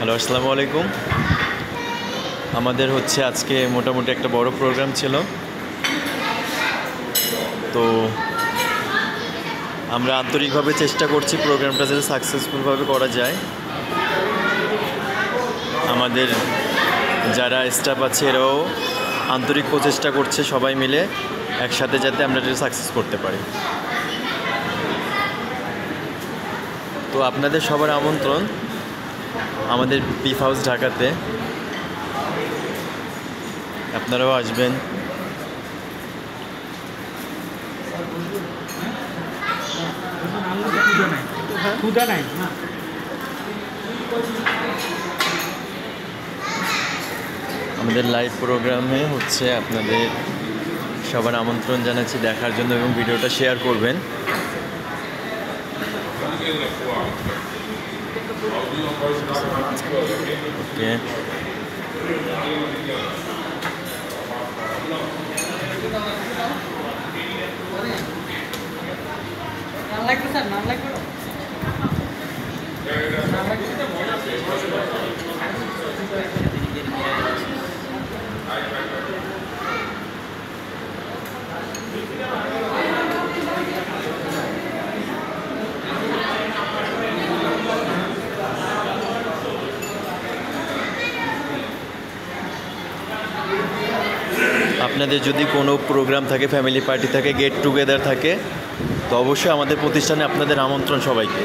Hello, আসসালামু আলাইকুম। আমাদের হচ্ছে আজকে মোটামুটি একটা বড় প্রোগ্রাম ছিল। তো আমরা আন্তরিকভাবে চেষ্টা করছি প্রোগ্রামটা যাতে সাকসেসফুলভাবে করা যায়। আমাদের যারা স্টাফ আছে এরাও আন্তরিক প্রচেষ্টা করছে, সবাই মিলে একসাথে যাতে আমরা এটা সাকসেস করতে পারি। তো আপনাদের সবার আমন্ত্রণ আমাদের বিফ হাউস ঢাকাতে, আপনারাও আসবেন। আমাদের লাইভ প্রোগ্রামে হচ্ছে আপনাদের সবার আমন্ত্রণ জানাচ্ছি দেখার জন্য এবং ভিডিওটা শেয়ার করবেন। ওকে, আপনাদের যদি কোনো প্রোগ্রাম থাকে, ফ্যামিলি পার্টি থাকে, গেট টুগেদার থাকে, তো অবশ্যই আমাদের প্রতিষ্ঠানে আপনাদের আমন্ত্রণ সবাইকে।